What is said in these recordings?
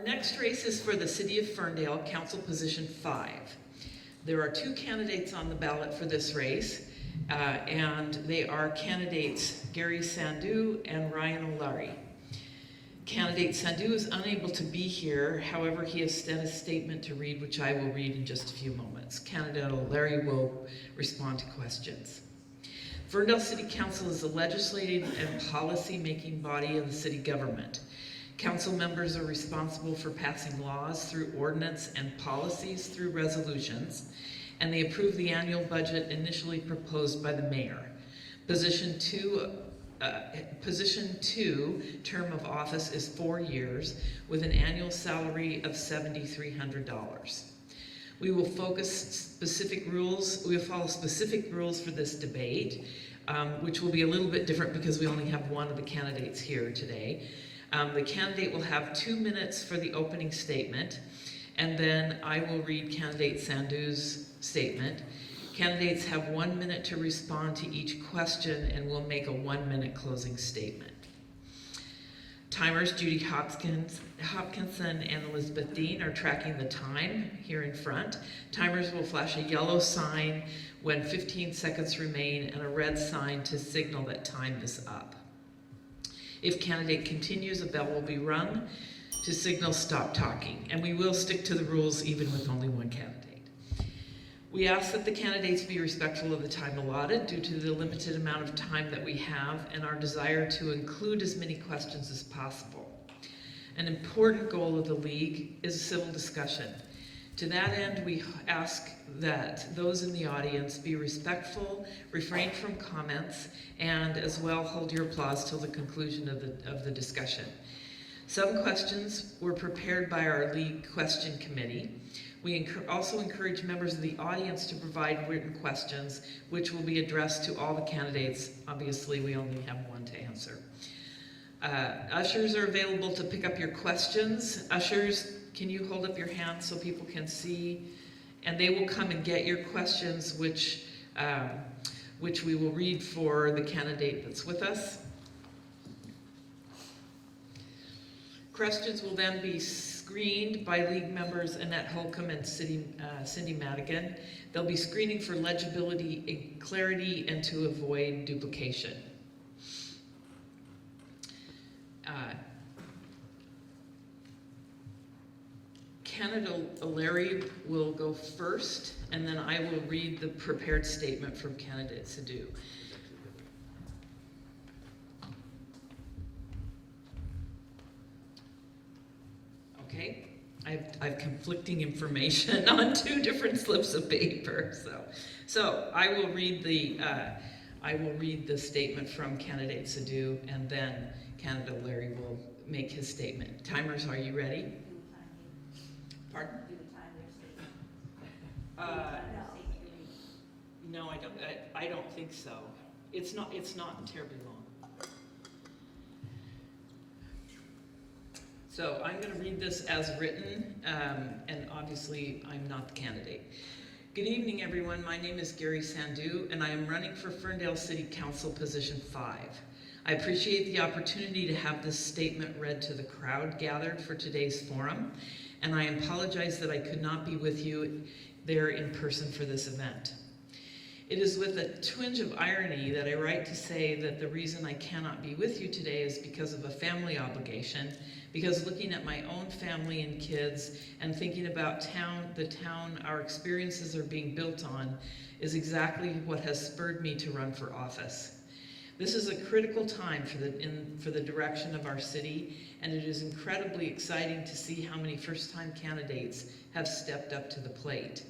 Our next race is for the City of Ferndale, Council Position 5. There are 2 candidates on the ballot for this race, and they are candidates Garry Sandhu and Ryan O'Larey. Candidate Sandhu is unable to be here, however, he has sent a statement to read, which I will read in just a few moments. Candidate O'Larey will respond to questions. Ferndale City Council is the legislative and policy-making body of the city government. Council members are responsible for passing laws through ordinance and policies through resolutions, and they approve the annual budget initially proposed by the mayor. Position 2 term of office is 4 years with an annual salary of $7,300. We will follow specific rules for this debate, which will be a little bit different because we only have one of the candidates here today. The candidate will have 2 minutes for the opening statement, and then I will read candidate Sandhu's statement. Candidates have 1 minute to respond to each question, and we'll make a 1-minute closing statement. Timers, Judy Hopkinson and Elizabeth Dean are tracking the time here in front. Timers will flash a yellow sign when 15 seconds remain and a red sign to signal that time is up. If candidate continues, a bell will be rung to signal stop talking, and we will stick to the rules even with only one candidate. We ask that the candidates be respectful of the time allotted due to the limited amount of time that we have and our desire to include as many questions as possible. An important goal of the League is civil discussion. To that end, we ask that those in the audience be respectful, refrain from comments, and as well hold your applause till the conclusion of the discussion. Some questions were prepared by our League Question Committee. We also encourage members of the audience to provide written questions, which will be addressed to all the candidates. Obviously, we only have one to answer. Ushers are available to pick up your questions. Ushers, can you hold up your hand so people can see? And they will come and get your questions, which we will read for the candidate that's with us. Questions will then be screened by League members Annette Holcomb and Cindy Madigan. They'll be screening for legibility and clarity and to avoid duplication. Candidate O'Larey will go first, and then I will read the prepared statement from candidate Sandhu. Okay, I have conflicting information on 2 different slips of paper, so I will read the statement from candidate Sandhu, and then candidate O'Larey will make his statement. Timers, are you ready? Pardon? No, I don't think so. It's not terribly long. So I'm going to read this as written, and obviously I'm not the candidate. Good evening, everyone. My name is Garry Sandhu, and I am running for Ferndale City Council Position 5. I appreciate the opportunity to have this statement read to the crowd gathered for today's forum, and I apologize that I could not be with you there in person for this event. It is with a twinge of irony that I write to say that the reason I cannot be with you today is because of a family obligation, because looking at my own family and kids and thinking about the town our experiences are being built on is exactly what has spurred me to run for office. This is a critical time for the direction of our city, and it is incredibly exciting to see how many first-time candidates have stepped up to the plate.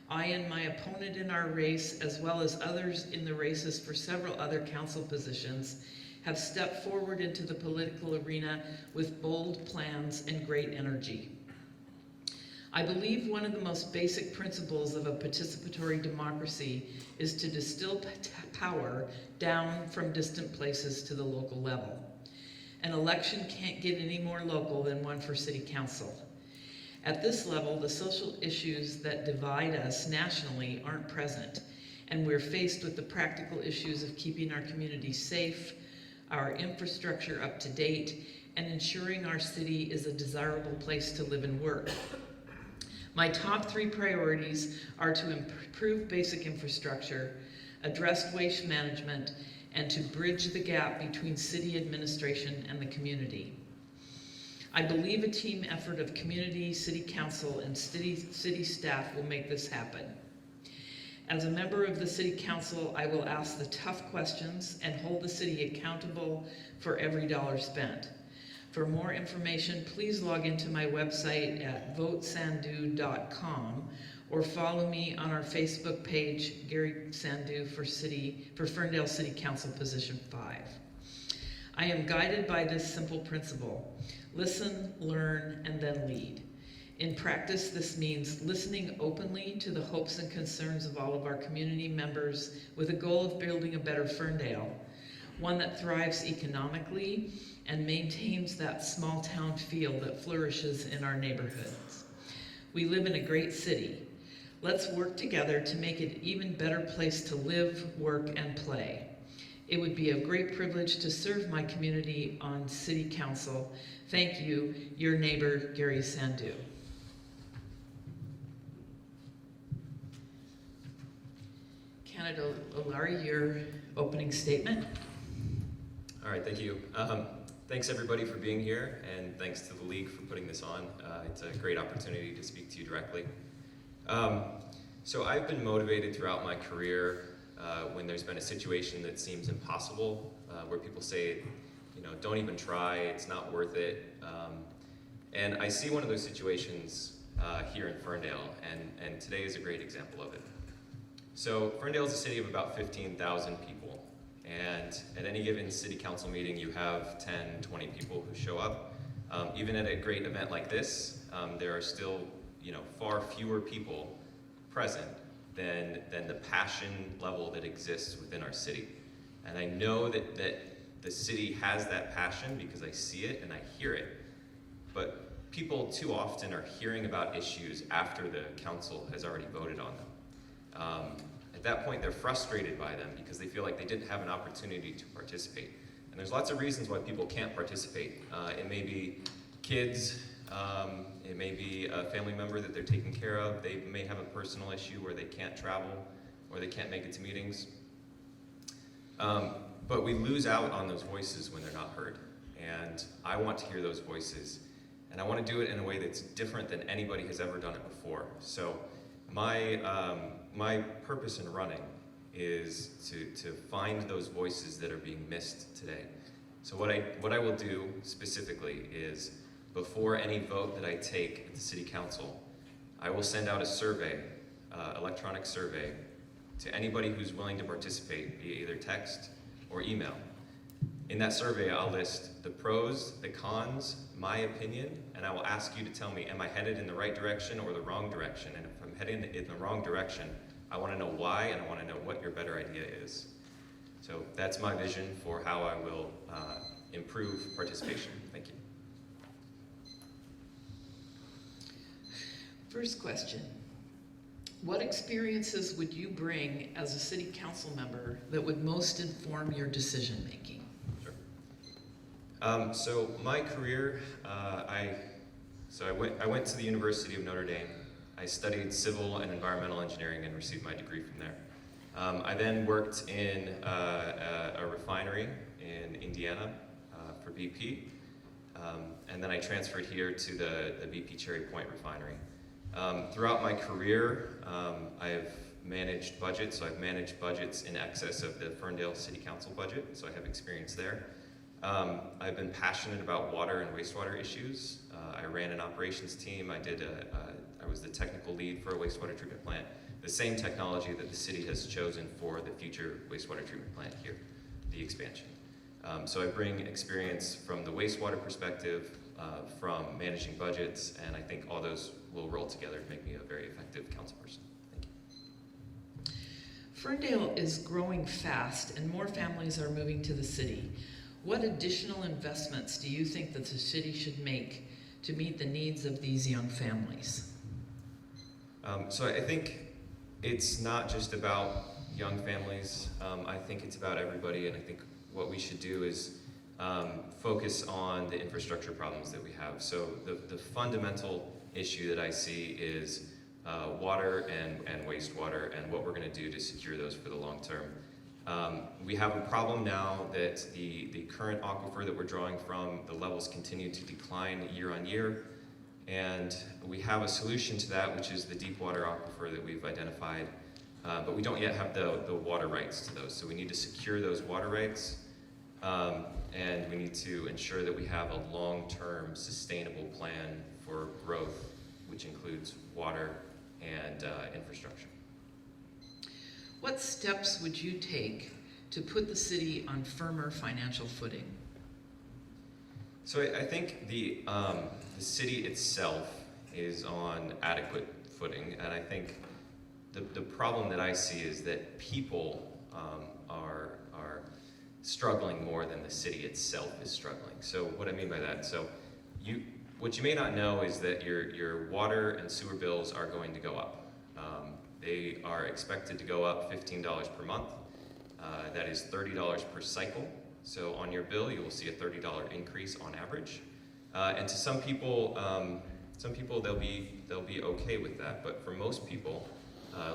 I and my opponent in our race, as well as others in the races for several other council positions, have stepped forward into the political arena with bold plans and great energy. I believe one of the most basic principles of a participatory democracy is to distill power down from distant places to the local level. An election can't get any more local than one for city council. At this level, the social issues that divide us nationally aren't present, and we're faced with the practical issues of keeping our communities safe, our infrastructure up to date, and ensuring our city is a desirable place to live and work. My top 3 priorities are to improve basic infrastructure, address waste management, and to bridge the gap between city administration and the community. I believe a team effort of community, city council, and city staff will make this happen. As a member of the city council, I will ask the tough questions and hold the city accountable for every dollar spent. For more information, please log into my website at votesandhu.com or follow me on our Facebook page, Garry Sandhu for Ferndale City Council Position 5. I am guided by this simple principle: listen, learn, and then lead. In practice, this means listening openly to the hopes and concerns of all of our community members with a goal of building a better Ferndale, one that thrives economically and maintains that small town feel that flourishes in our neighborhoods. We live in a great city. Let's work together to make it an even better place to live, work, and play. It would be a great privilege to serve my community on City Council. Thank you, your neighbor, Garry Sandhu. Candidate O'Larey, your opening statement. All right, thank you. Thanks everybody for being here, and thanks to the League for putting this on. It's a great opportunity to speak to you directly. So I've been motivated throughout my career when there's been a situation that seems impossible, where people say, you know, don't even try, it's not worth it. And I see one of those situations here in Ferndale, and today is a great example of it. So Ferndale is a city of about 15,000 people, and at any given city council meeting you have 10, 20 people who show up. Even at a great event like this, there are still, you know, far fewer people present than the passion level that exists within our city. And I know that the city has that passion because I see it and I hear it, but people too often are hearing about issues after the council has already voted on them. At that point, they're frustrated by them because they feel like they didn't have an opportunity to participate. And there's lots of reasons why people can't participate. It may be kids, it may be a family member that they're taking care of, they may have a personal issue where they can't travel or they can't make it to meetings. But we lose out on those voices when they're not heard. And I want to hear those voices. And I want to do it in a way that's different than anybody has ever done it before. So my purpose in running is to find those voices that are being missed today. So what I will do specifically is, before any vote that I take at the City Council, I will send out a survey, electronic survey, to anybody who's willing to participate via either text or email. In that survey, I'll list the pros, the cons, my opinion, and I will ask you to tell me, am I headed in the right direction or the wrong direction? And if I'm heading in the wrong direction, I want to know why, and I want to know what your better idea is. So that's my vision for how I will improve participation. Thank you. First question. What experiences would you bring as a city council member that would most inform your decision making? Sure. So my career, I went to the University of Notre Dame. I studied civil and environmental engineering and received my degree from there. I then worked in a refinery in Indiana for BP, and then I transferred here to the BP Cherry Point refinery. Throughout my career, I've managed budgets, so I've managed budgets in excess of the Ferndale City Council budget, so I have experience there. I've been passionate about water and wastewater issues. I ran an operations team. I was the technical lead for a wastewater treatment plant, the same technology that the city has chosen for the future wastewater treatment plant here, the expansion. So I bring experience from the wastewater perspective, from managing budgets, and I think all those will roll together to make me a very effective councilperson. Thank you. Ferndale is growing fast and more families are moving to the city. What additional investments do you think that the city should make to meet the needs of these young families? So I think it's not just about young families. I think it's about everybody, and I think what we should do is focus on the infrastructure problems that we have. So the fundamental issue that I see is water and wastewater, and what we're going to do to secure those for the long term. We have a problem now that the current aquifer that we're drawing from, the levels continue to decline year on year, and we have a solution to that, which is the deep water aquifer that we've identified, but we don't yet have the water rights to those, so we need to secure those water rights, and we need to ensure that we have a long-term sustainable plan for growth, which includes water and infrastructure. What steps would you take to put the city on firmer financial footing? So I think the city itself is on adequate footing, and I think the problem that I see is that people are struggling more than the city itself is struggling. So what I mean by that, so what you may not know is that your water and sewer bills are going to go up. They are expected to go up $15 per month. That is $30 per cycle. So on your bill, you will see a $30 increase on average. And to some people they'll be okay with that. But for most people,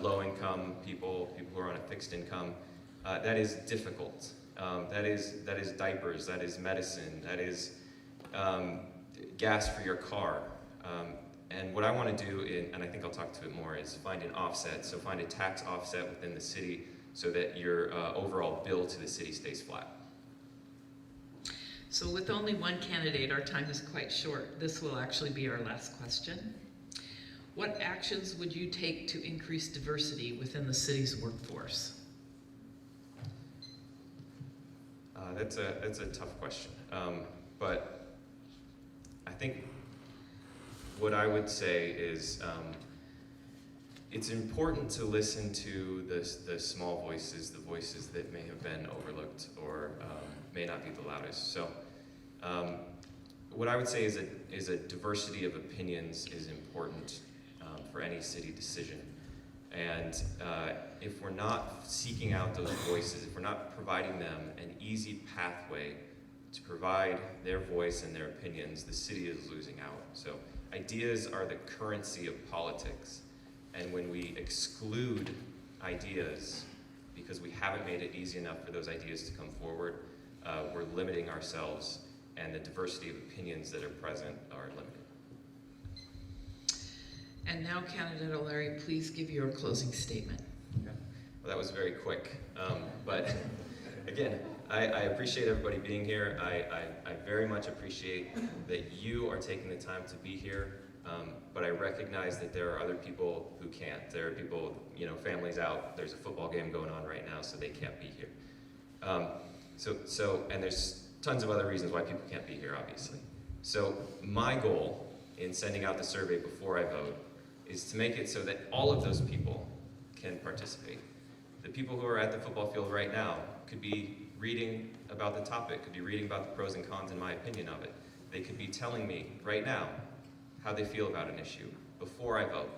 low-income people who are on a fixed income, that is difficult. That is diapers. That is medicine. That is gas for your car. And what I want to do, and I think I'll talk to it more, is find an offset. So find a tax offset within the city so that your overall bill to the city stays flat. So with only one candidate, our time is quite short. This will actually be our last question. What actions would you take to increase diversity within the city's workforce? That's a tough question. But I think what I would say is it's important to listen to the small voices, the voices that may have been overlooked or may not be the loudest. So what I would say is a diversity of opinions is important for any city decision. And if we're not seeking out those voices, if we're not providing them an easy pathway to provide their voice and their opinions, the city is losing out. So ideas are the currency of politics. And when we exclude ideas because we haven't made it easy enough for those ideas to come forward, we're limiting ourselves, and the diversity of opinions that are present are limited. And now, candidate O'Larey, please give your closing statement. Okay. Well, that was very quick. But again, I appreciate everybody being here. I very much appreciate that you are taking the time to be here. But I recognize that there are other people who can't. There are people, families out. There's a football game going on right now, so they can't be here. And there's tons of other reasons why people can't be here, obviously. So my goal in sending out the survey before I vote is to make it so that all of those people can participate. The people who are at the football field right now could be reading about the topic, could be reading about the pros and cons and my opinion of it. They could be telling me right now how they feel about an issue before I vote.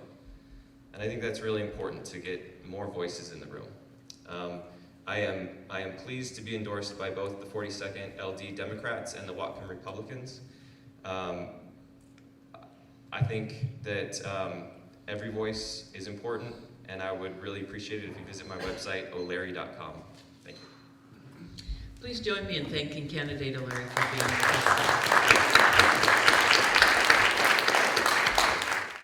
And I think that's really important to get more voices in the room. I am pleased to be endorsed by both the 42nd LD Democrats and the Whatcom Republicans. I think that every voice is important, and I would really appreciate it if you visit my website, o'larey.com. Thank you. Please join me in thanking candidate O'Larey for being here.